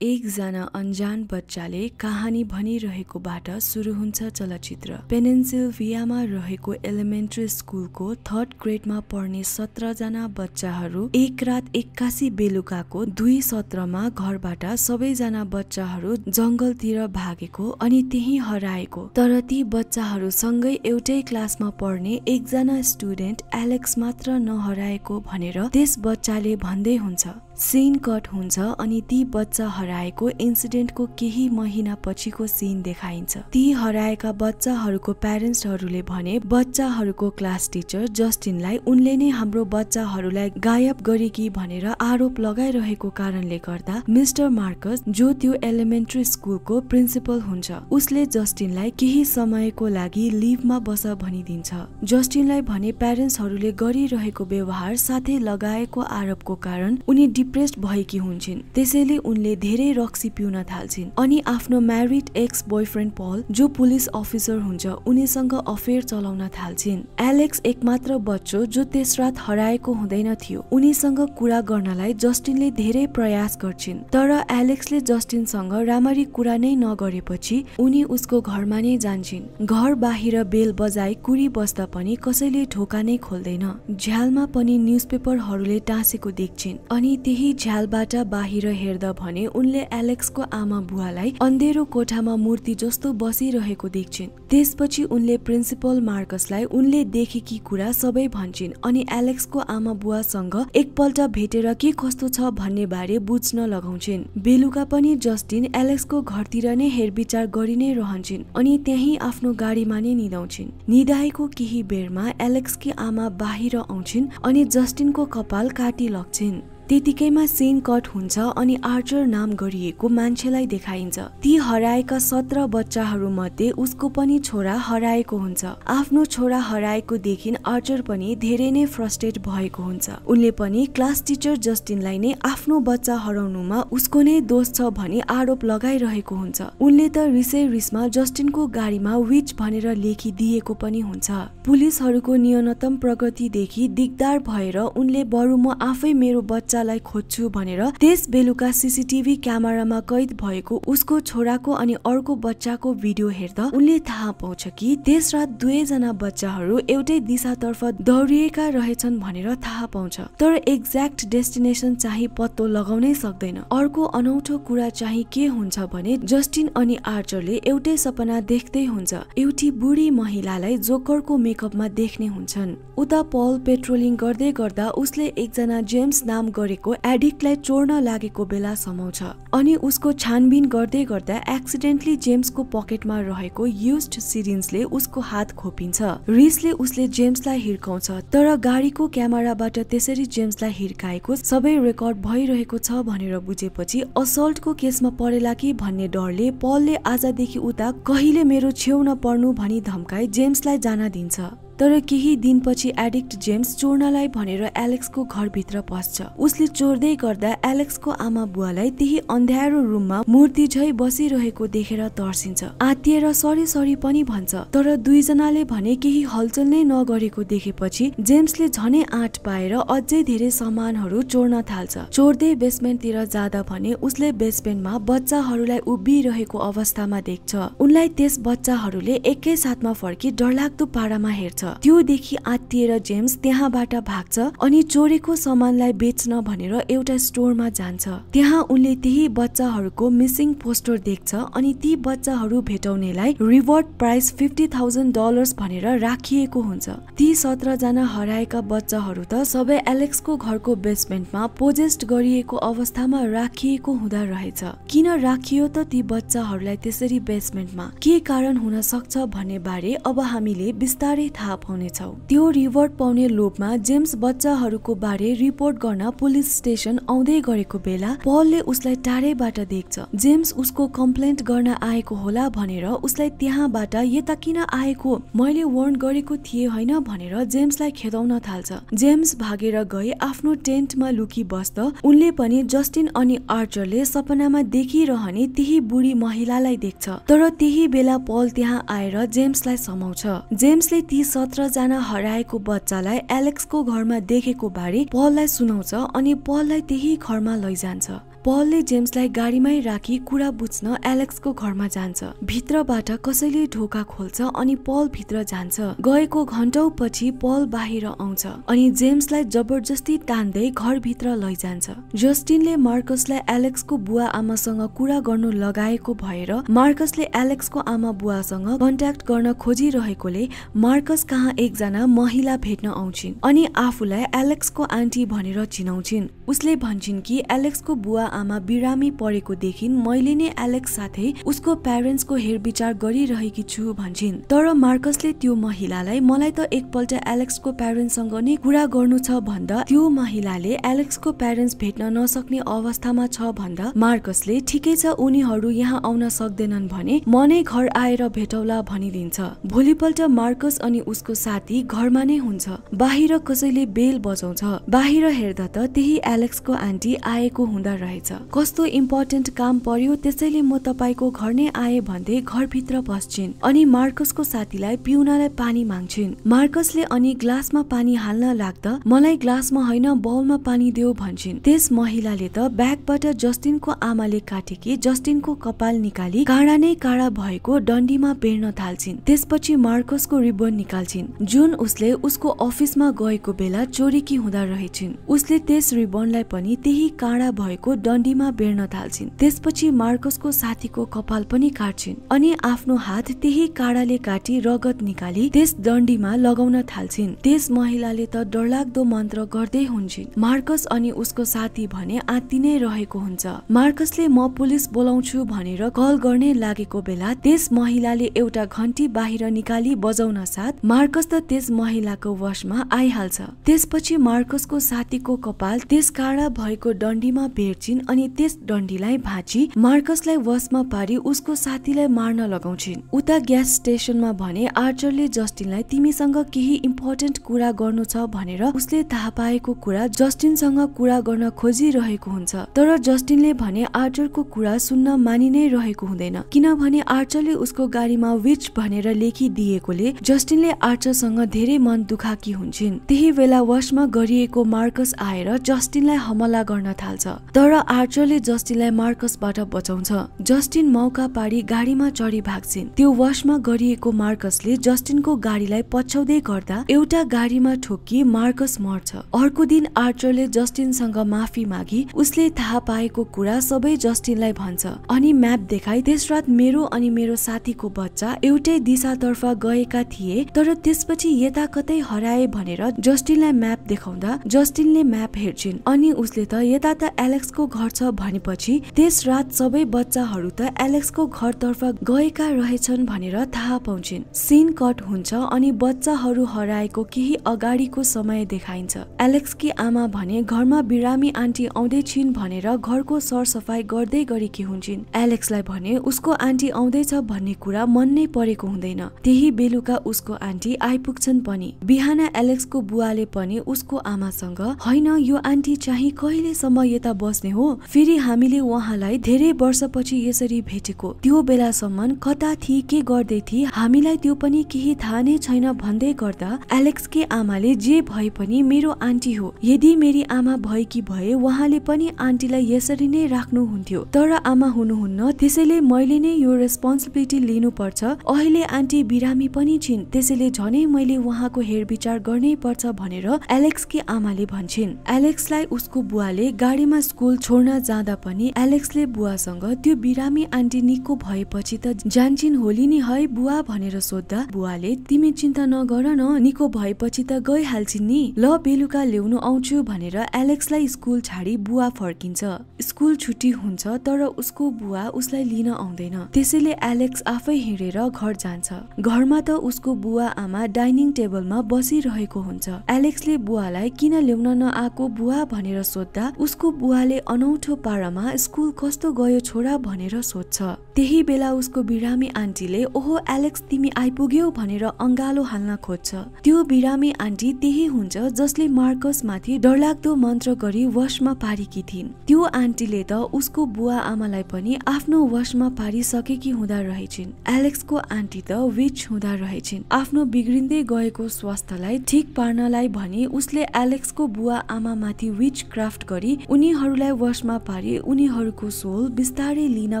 एकजना अनजान बच्चाले कहानी भनिरहेकोबाट सुरु हुन्छ चलचित्र। पेनिन्सिल्भियामा रहेको एलिमेन्ट्री स्कुलको 3rd ग्रेडमा पढ्ने 17 जना बच्चाहरू एक रात 81 बेलुकाको 2 सत्रमा घरबाट सबैजना बच्चाहरू जंगलतिर भागेको अनि त्यही हराएको। तर ती बच्चाहरू सँगै एउटै क्लासमा पढ्ने एकजना स्टुडेन्ट एलेक्स मात्र नहराएको भनेर त्यस बच्चाले भन्दै हुन्छ। सीन कट हुन्छ अनि ती बच्चा हराएको इन्सिडेन्टको केही महिना पछिको सीन देखाइन्छ। ती हराएका बच्चाहरूको प्यारेन्ट्सहरूले भने बच्चाहरूको क्लास टिचर जस्टिनलाई उनले नै हाम्रो बच्चाहरूलाई गायब गरेकी भनेर आरोप लगाइरहेको कारणले गर्दा मिस्टर मार्कस, जो त्यो एलिमेन्ट्री स्कुलको प्रिन्सिपल हुन्छ, उसले जस्टिनलाई केही समयको लागि लिभमा बस भनिदिन्छ। जस्टिनलाई भने प्यारेन्ट्सहरूले गरिरहेको व्यवहार साथै लगाएको आरोपको कारण उनी डिप्रेस्ड भएकी हुन्छन्। त्यसैले उनले धेरै रक्सी पिउन थाल्छिन् अनि आफ्नो म्यारिड एक्स बोयफ्रेन्ड पल, जो पुलिस अफिसर हुन्छ, उनीसँग अफेयर चलाउन थाल्छिन्। एलेक्स एकमात्र बच्चो जो त्यस रात हराएको हुँदैन थियो, उनीसँग कुरा गर्नलाई जस्टिनले धेरै प्रयास गर्छिन्। तर एलेक्सले जस्टिनसँग राम्ररी कुरा नै नगरेपछि उनी उसको घरमा नै जान्छिन्। घर बाहिर बेल बजाई कुरी बस्दा पनि कसैले ढोका नै खोल्दैन। झ्यालमा पनि न्युजपेपरहरूले टाँसेको देख्छिन् अनि त्यही झ्यालबाट बाहिर हेर्दा भने उनले एलेक्सको आमा बुवालाई अन्धेरो कोठामा मूर्ति जस्तो बसिरहेको देख्छिन्। त्यसपछि उनले प्रिन्सिपल मार्कसलाई उनले देखेकी कुरा सबै भन्छिन् अनि एलेक्सको आमा बुवासँग एकपल्ट भेटेर के कस्तो छ भन्ने बारे बुझ्न लगाउँछिन्। बेलुका पनि जस्टिन एलेक्सको घरतिर नै हेरविचार गरि नै रहन्छिन् अनि त्यही आफ्नो गाडीमा नै निदाउँछिन्। निदाएको केही बेरमा एलेक्सकी आमा बाहिर आउँछिन् अनि जस्टिनको कपाल काटी लग्छिन्। त्यतिकैमा सीन कट हुन्छ अनि आर्चर नाम गरिएको मान्छेलाई देखाइन्छ। ती हराएका 17 बच्चाहरू मध्ये उसको पनि छोरा हराएको हुन्छ। आफ्नो छोरा हराएको देखिन आर्चर पनि धेरै नै फ्रस्ट्रेट भएको हुन्छ। उनले पनि क्लास टिचर जस्टिनलाई नै आफ्नो बच्चा हराउनुमा उसको नै दोष छ भनी आरोप लगाइरहेको हुन्छ। उनले त रिसमा जस्टिनको गाडीमा विच भनेर लेखिदिएको पनि हुन्छ। पुलिसहरूको न्यूनतम प्रगतिदेखि दिगदार भएर उनले बरु म आफै मेरो बच्चा खोज्छु भनेर त्यस बेलुका सीसीटीभी क्यामेरामा कैद भएको उसको छोराको अनि अर्को बच्चाको भिडियो हेर्दा उनले थाहा पाउँछ कि त्यस रात 2 जना बच्चाहरू एउटै दिशातर्फ दौडिएका रहेछन् भनेर थाहा पाउँछ। तर एक्ज्याक्ट डेस्टिनेसन चाहिँ पत्तो लगाउनै सक्दैन। अर्को अनौठो कुरा चाहिँ के हुन्छ भने जस्टिन अनि आर्चरले एउटै सपना देख्दै हुन्छ। एउटी बुढी महिलालाई जोकरको मेकअपमा देख्ने हुन्छन्। उता पल पेट्रोलिङ गर्दै गर्दा उसले एकजना जेम्स नाम गरेको एडिक्टलाई चोर्न लागेको बेला समाउँछ अनि उसको छानबिन गर्दै गर्दा एक्सिडेन्टली जेम्सको पकेटमा रहेको युज्ड सिरिन्जले उसको हात खोपिन्छ। रिसले उसले जेम्सलाई हिर्काउँछ, तर गाडीको क्यामेराबाट त्यसरी जेम्सलाई हिर्काएको सबै रेकर्ड भइरहेको छ भनेर बुझेपछि असल्टको केसमा परेला कि भन्ने डरले पलले आजदेखि उता कहिले मेरो छेउ नपर्नु भनी धम्काई जेम्सलाई जान दिन्छ। तर केही दिनपछि एडिक्ट जेम्स चोर्नलाई भनेर एलेक्सको घरभित्र पस्छ। उसले चोर्दै गर्दा एलेक्सको आमा बुवालाई त्यही अन्ध्यारो रुममा मूर्ति झै बसिरहेको देखेर तर्सिन्छ। आत्तिएर सरी पनि भन्छ, तर 2 जनाले भने केही हलचल नै नगरेको देखेपछि जेम्सले झनै आँट पाएर अझै धेरै सामानहरू चोर्न थाल्छ। चोर्दै बेसमेन्टतिर जाँदा भने उसले बेसमेन्टमा बच्चाहरूलाई उभिरहेको अवस्थामा देख्छ। उनलाई त्यस बच्चाहरूले एकै साथमा फर्की डरलाग्दो पारामा हेर्छ। त्यो देखि आत्तिएर जेम्स त्यहाँबाट भाग्छ अनि चोरेको सामानलाई बेच्न भनेर एउटा स्टोरमा जान्छ। त्यहाँ उनले त्यही बच्चाहरूको मिसिङ पोस्टर देख्छ अनि ती बच्चाहरू भेटाउनेलाई रिवार्ड प्राइस $50,000 भनेर राखिएको हुन्छ। ती 17 जना हराएका बच्चाहरू त सबै एलेक्सको घरको बेसमेन्टमा पोजेस्ट गरिएको अवस्थामा राखिएको हुँदा रहेछ। किन राखियो त ती बच्चाहरूलाई त्यसरी बेसमेन्टमा? के कारण हुन सक्छ भन्ने बारे अब हामीले बिस्तारै थाहा पाउनेछौँ। त्यो रिवार्ड पाउने लोभमा जेम्स बच्चाहरूको बारे रिपोर्ट गर्न पुलिस स्टेसन आउँदै गरेको बेला पलले उसलाई टाढैबाट देख्छ। जेम्स उसको कम्प्लेन्ट गर्न आएको होला भनेर उसलाई त्यहाँबाट यता किन आएको, मैले वार्न गरेको थिएँ होइन भनेर जेम्सलाई खेदाउन थाल्छ। जेम्स भागेर गई आफ्नो टेन्टमा लुकी बस्दा उनले पनि जस्टिन अनि आर्चरले सपनामा देखिरहने त्यही बुढी महिलालाई देख्छ। तर त्यही बेला पल त्यहाँ आएर जेम्सलाई समाउँछ। जेम्सले ती 17 जना हराएको बच्चालाई एलेक्सको घरमा देखेको बारे पललाई सुनाउँछ अनि पललाई त्यही घरमा लैजान्छ। पलले जेम्सलाई गाडीमै राखी कुरा बुझ्न एलेक्सको घरमा जान्छ। भित्रबाट कसैले ढोका खोल्छ अनि पल भित्र जान्छ। गएको घण्टौं पछि पल बाहिर आउँछ अनि जेम्सलाई जबरजस्ती तान्दै घरभित्र लैजान्छ। जस्टिनले मार्कसलाई एलेक्सको बुवा आमासँग कुरा गर्नु लगाएको भएर मार्कसले एलेक्सको आमा बुवासँग कन्ट्याक्ट गर्न खोजिरहेकोले मार्कस कहाँ एकजना महिला भेट्न आउँछिन् अनि आफूलाई एलेक्सको आन्टी भनेर चिनाउँछिन्। उसले भन्छन् कि एलेक्सको बुवा आमा बिरामी परेको देखिन् मैले नै एलेक्स साथै उसको प्यारेन्ट्सको हेरविचार गरिरहेकी छु भन्छन्। तर मार्कसले त्यो महिलालाई मलाई त एकपल्ट एलेक्सको प्यारेन्ट्ससँग नै कुरा गर्नु छ भन्दा त्यो महिलाले एलेक्सको प्यारेन्ट्स भेट्न नसक्ने अवस्थामा छ भन्दा मार्कसले ठिकै छ उनीहरू यहाँ आउन सक्दैनन् भने म नै घर आएर भेटौला भनिदिन्छ। भोलिपल्ट मार्कस अनि उसको साथी घरमा नै हुन्छ। बाहिर कसैले बेल बजाउँछ। बाहिर हेर्दा त त्यही एलेक्सको आन्टी आएको हुँदा रहेछ। कस्तो इम्पोर्टेन्ट काम पर्यो त्यसैले म तपाईको घर नै आए भन्दै घरभित्र पस्छिन् अनि मार्कसको साथीलाई पिउनलाई पानी माग्छिन्। मार्कसले अनि ग्लासमा पानी हाल्न लाग्दा मलाई ग्लासमा होइन बाउलमा पानी देऊ भन्छिन्। त्यस महिलाले त ब्यागबाट जस्टिनको आमाले काटेकी जस्टिनको कपाल निकाली काँडा नै काँडा भएको डन्डीमा बेर्न थाल्छिन्। त्यसपछि मार्कसको रिबन निकाल्छिन् जुन उसले उसको अफिसमा गएको बेला चोरीकी हुँदा रहेछिन्। उसले त्यस रिबनलाई पनि त्यही काँडा भएको डन्डीमा बेर्न थाल्छिन्। त्यसपछि मार्कसको साथीको कपाल पनि काट्छिन् अनि आफ्नो हात त्यही काँडाले काटी रगत निकाली त्यस डन्डीमा लगाउन थाल्छिन्। त्यस महिलाले त डरलाग्दो मन्त्र गर्दै हुन्छन्। मार्कस अनि उसको साथी भने आत्तिनै रहेको हुन्छ। मार्कसले म पुलिस बोलाउँछु भनेर कल गर्ने लागेको बेला त्यस महिलाले एउटा घन्टी बाहिर निकाली बजाउन साथ मार्कस त त्यस महिलाको वशमा आइहाल्छ। त्यसपछि मार्कसको साथीको कपाल त्यस काँडा भएको डन्डीमा बेर्छिन् अनि त्यस डन्डीलाई भाँची मार्कसलाई वशमा पारी उसको साथीलाई मार्न लगाउँछिन्। उता ग्यास स्टेशनमा भने आर्चरले जस्टिनलाई तिमीसँग केही इम्पोर्टेन्ट कुरा गर्नु छ भनेर उसले थाहा पाएको कुरा जस्टिनसँग कुरा गर्न खोजिरहेको हुन्छ। तर जस्टिनले भने आर्चरको कुरा सुन्न मानि नै रहेको हुँदैन किनभने आर्चरले उसको गाडीमा विच भनेर लेखिदिएकोले जस्टिनले आर्चरसँग धेरै मन दुखाकी हुन्छन्। त्यही बेला वशमा गरिएको मार्कस आएर जस्टिनलाई हमला गर्न थाल्छ तर आर्चरले जस्टिनलाई मार्कसबाट बचाउँछ। जस्टिन मौका पारी गाडीमा चढी भाग्छिन्। त्यो वशमा गरिएको मार्कसले जस्टिनको गाडीलाई पछ्याउँदै गर्दा एउटा गाडीमा ठोक्की मार्कस मर्छ। अर्को दिन आर्चरले जस्टिनसँग माफी मागी उसले थाहा पाएको कुरा सबै जस्टिनलाई भन्छ अनि म्याप देखाई त्यस रात मेरो अनि मेरो साथीको बच्चा एउटै दिशातर्फ गएका थिए तर त्यसपछि यता कतै हराए भनेर जस्टिनलाई म्याप देखाउँदा जस्टिनले म्याप हेर्छिन् अनि उसले त यता त एलेक्सको घर छ भनेपछि त्यस रात सबै बच्चाहरू त एलेक्सको घरतर्फ गएका रहेछन् भनेर थाहा पाउँछिन्। सीन कट हुन्छ अनि बच्चाहरू हराएको केही अगाडिको समय देखाइन्छ। एलेक्सकी आमा भने घरमा बिरामी आन्टी आउँदै छिन् भनेर घरको सरसफाई गर्दै गरेकी हुन्छन्। एलेक्सलाई भने उसको आन्टी आउँदैछ भन्ने कुरा मन नै परेको हुँदैन। त्यही बेलुका उसको आन्टी आइपुग्छन् पनि। बिहान एलेक्सको बुवाले पनि उसको आमासँग होइन यो आन्टी चाहिँ कहिलेसम्म यता बस्ने हो फेरि हामीले उहाँलाई धेरै वर्षपछि यसरी भेटेको त्यो बेलासम्म कता थिए के गर्दै थिए हामीलाई त्यो पनि केही थाहा नै छैन भन्दै गर्दा एलेक्सकी आमाले जे भए पनि मेरो आन्टी हो यदि मेरी आमा भएकी भए उहाँले पनि आन्टीलाई यसरी नै राख्नुहुन्थ्यो तर आमा हुनुहुन्न त्यसैले मैले नै यो रेस्पोन्सिबिलिटी लिनुपर्छ। अहिले आन्टी बिरामी पनि छिन् त्यसैले झनै मैले उहाँको हेरविचार गर्नै पर्छ भनेर एलेक्सकी आमाले भन्छन्। एलेक्सलाई उसको बुवाले गाडीमा स्कुल छोड्न जाँदा पनि एलेक्सले बुवासँग त्यो बिरामी आन्टी निको भएपछि त जान्छिन् होली नि है बुवा भनेर सोध्दा बुवाले तिमी चिन्ता नगर न निको भएपछि त गइहाल्छिन् नि ल बेलुका ल्याउनु आउँछु भनेर एलेक्सलाई स्कुल छाडी बुवा फर्किन्छ। स्कुल छुट्टी हुन्छ तर उसको बुवा उसलाई लिन आउँदैन त्यसैले एलेक्स आफै हिँडेर घर जान्छ। घरमा त उसको बुवा आमा डाइनिङ टेबलमा बसिरहेको हुन्छ। एलेक्सले बुवालाई किन ल्याउन नआएको बुवा भनेर सोध्दा उसको बुवाले अनौठो पारामा स्कुल कस्तो गयो छोरा भनेर सोध्छ। त्यही बेला उसको बिरामी आन्टीले ओहो एलेक्स तिमी आइपुग्यौ भनेर अंगालो हाल्न खोज्छ। त्यो बिरामी आन्टी त्यही हुन्छ जसले मार्कस माथि डरलाग्दो मन्त्र गरी वशमा पारेकी थिइन्। त्यो आन्टीले त उसको बुवा आमालाई पनि आफ्नो वशमा पारिसकेकी हुँदा रहेछिन्। एलेक्सको आन्टी त विच हुँदा रहेछिन्। आफ्नो बिग्रिँदै गएको स्वास्थ्यलाई ठिक पार्नलाई भनी उसले एलेक्सको बुवा आमा माथि विच क्राफ्ट गरी उनीहरूलाई वश वशमा पारी उनीहरूको सोल बिस्तारै लिन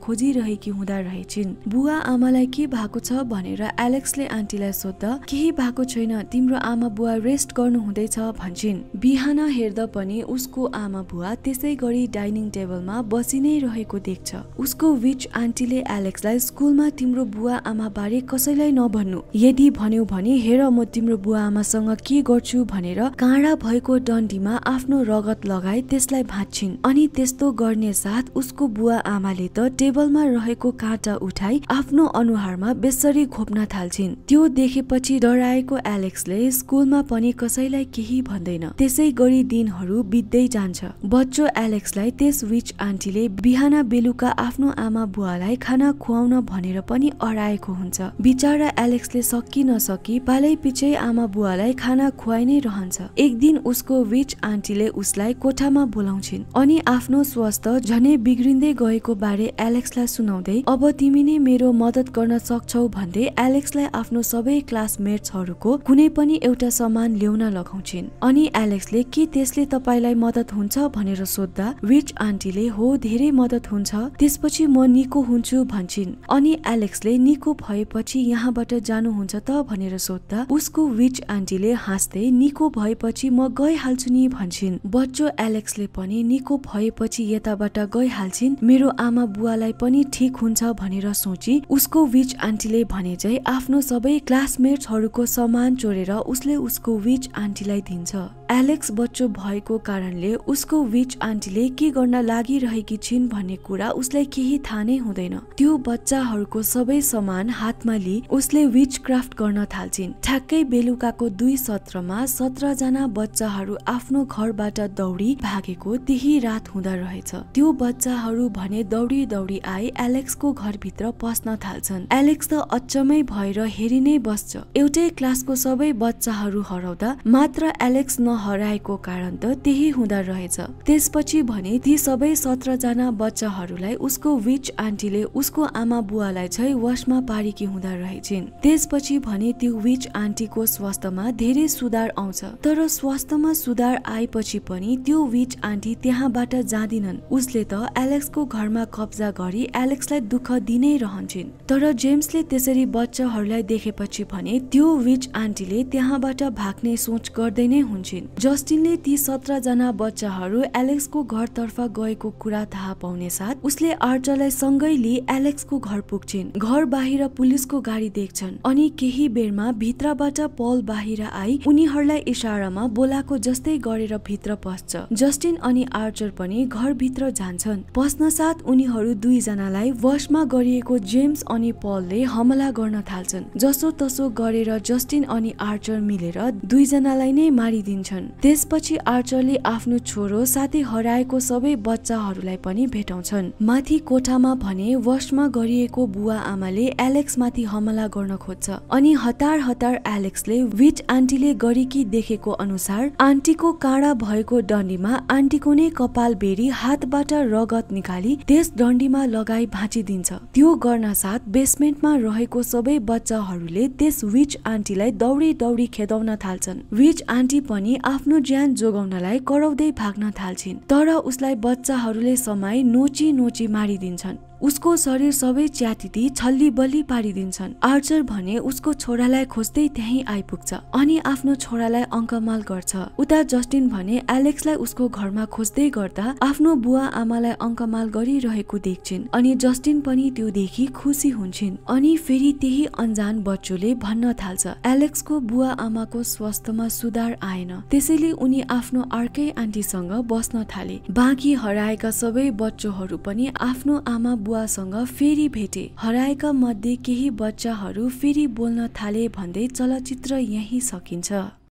खोजिरहेकी हुँदा रहेछिन्। बुवा आमालाई के भएको छ भनेर एलेक्सले आन्टीलाई सोध्दा केही भएको छैन, तिम्रो आमा बुवा रेस्ट गर्नु हुँदैछ भन्छिन्। बिहान हेर्दा पनि उसको आमा बुवा त्यसै गरी डाइनिङ टेबलमा बसी नै रहेको देख्छ। उसको विच आन्टीले एलेक्सलाई स्कुलमा तिम्रो बुवा आमा बारे कसैलाई नभन्नु, यदि भन्यौ भने हेर म तिम्रो बुवा आमासँग के गर्छु भनेर काँडा भएको डन्डीमा आफ्नो रगत लगाई त्यसलाई भाँच्छिन्। अनि त्यस्तो गर्ने साथ उसको बुवा आमाले त टेबलमा रहेको काँटा उठाई आफ्नो अनुहारमा बेसरी घोप्न थाल्छिन्। त्यो देखेपछि डराएको एलेक्सले स्कुलमा पनि कसैलाई केही भन्दैन। त्यसै गरी दिनहरू बित्दै जान्छ। बच्चो एलेक्सलाई त्यस विच आन्टीले बिहान बेलुका आफ्नो आमा बुवालाई खाना खुवाउन भनेर पनि अराएको हुन्छ। बिचारा एलेक्सले सकि नसकी पालै पछि आमा बुवालाई खाना खुवाइ नै रहन्छ। एक दिन उसको विच आन्टीले उसलाई कोठामा बोलाउँछिन् अनि आफ्नो स्वास्थ्य झनै बिग्रिँदै गएको बारे एलेक्सलाई सुनाउँदै अब तिमी नै मेरो मद्दत गर्न सक्छौ भन्दै एलेक्सलाई आफ्नो सबै क्लासमेट्सहरूको कुनै पनि एउटा सामान ल्याउन लगाउँछिन्। अनि एलेक्सले के त्यसले तपाईलाई मद्दत हुन्छ भनेर सोध्दा विच आन्टीले हो धेरै मद्दत हुन्छ, त्यसपछि म निको हुन्छु भन्छिन्। अनि एलेक्सले निको भएपछि यहाँबाट जानुहुन्छ त भनेर सोध्दा उसको विच आन्टीले हाँस्दै निको भएपछि म गइहाल्छु नि भन्छिन्। बच्चो एलेक्सले पनि निको भएपछि यताबाट गइहाल्छिन्, मेरो आमा बुवालाई पनि ठिक हुन्छ भनेर सोची उसको विच आन्टीले भने चाहिँ आफ्नो सबै क्लासमेट्सहरूको सामान चोरेर उसले उसको विच आन्टीलाई दिन्छ। एलेक्स बच्चो भएको कारणले उसको विच आन्टीले के गर्न लागिरहेकी छिन् भन्ने कुरा उसलाई केही थाहा नै हुँदैन। त्यो बच्चाहरूको सबै सामान हातमा लिई उसले विच क्राफ्ट गर्न थाल्छिन्। ठ्याक्कै बेलुकाको 2 सत्रमा 17 जना बच्चाहरू आफ्नो घरबाट दौडी भागेको त्यही रात हुँदा रहेछ। त्यो बच्चाहरू भने दौडी दौडी आई एलेक्सको घरभित्र पस्न थाल्छन्। एलेक्स त अचम्मै भएर हेरि नै बस्छ। एउटै क्लासको सबै बच्चाहरू हराउँदा मात्र एलेक्स नहराएको कारण त त्यही हुँदा रहेछ। त्यसपछि भने ती सबै 17 जना बच्चाहरूलाई उसको विच आन्टीले उसको आमा बुवालाई चाहिँ वशमा पारेकी हुँदा रहेछिन्। त्यसपछि भने त्यो विच आन्टीको स्वास्थ्यमा धेरै सुधार आउँछ। तर स्वास्थ्यमा सुधार आएपछि पनि त्यो विच आन्टी त्यहाँबाट जाँदिनन्। उसले त एलेक्सको घरमा कब्जा गरी एलेक्सलाई दुःख दिनै रहन्छन्। तर जेम्सले त्यसरी बच्चाहरूलाई देखेपछि भने त्यो विच आन्टीले त्यहाँबाट भाग्ने सोच गर्दै नै हुन्छन्। जस्टिनले ती 17 जना बच्चाहरू एलेक्सको घरतर्फ गएको कुरा थाहा पाउने साथ उसले आर्चरलाई सँगै लिई एलेक्सको घर पुग्छिन्। घर बाहिर पुलिसको गाडी देख्छन् अनि केही बेरमा भित्रबाट पल बाहिर आई उनीहरूलाई इशारामा बोलाको जस्तै गरेर भित्र पस्छ। जस्टिन अनि आर्चर पनि घर भित्र जान्छन्। पस्न साथ उनीहरू 2 जनालाई वशमा गरिएको जेम्स अनि पलले हमला गर्न थाल्छन्। जसो तसो गरेर जस्टिन अनि आर्चर मिलेर 2 जनालाई नै मारिदिन्छन्। त्यसपछि आर्चरले आफ्नो छोरो साथै हराएको सबै बच्चाहरूलाई पनि भेटाउँछन्। माथि कोठामा भने वशमा गरिएको बुवा आमाले एलेक्स माथि हमला गर्न खोज्छ अनि हतार हतार एलेक्सले विच आन्टीले गरेकी देखेको अनुसार आन्टीको काँडा भएको डन्डीमा आन्टीको नै कपाल बेरी हातबाट रगत निकाली त्यस डन्डीमा लगाई भाँचिदिन्छ। त्यो गर्न साथ बेसमेन्टमा रहेको सबै बच्चाहरूले त्यस विच आन्टीलाई दौडी दौडी खेदाउन थाल्छन्। विच आन्टी पनि आफ्नो ज्यान जोगाउनलाई कराउँदै भाग्न थाल्छिन्। तर उसलाई बच्चाहरूले समाई नोची नोची मारिदिन्छन्। उसको शरीर सबै च्यातिती छल्ली बल्ली पारिदिन्छन्। आर्चर भने उसको छोरालाई खोज्दै त्यही आइपुग्छ अनि आफ्नो छोरालाई अङ्कमाल गर्छ। उता जस्टिन भने एलेक्सलाई उसको घरमा खोज्दै गर्दा आफ्नो बुवा आमालाई अङ्कमाल गरिरहेको देख्छिन् अनि जस्टिन पनि त्यो देखि खुसी हुन्छन्। अनि फेरि त्यही अनजान बच्चोले भन्न थाल्छ एलेक्सको बुवा आमाको स्वास्थ्यमा सुधार आएन, त्यसैले उनी आफ्नो अर्कै आन्टीसँग बस्न थाले। बाँकी हराएका सबै बच्चोहरू पनि आफ्नो आमा बुवासँग फेरि भेटे। हराएका मध्ये केही बच्चाहरू फेरि बोल्न थाले भन्दै चलचित्र यही सकिन्छ।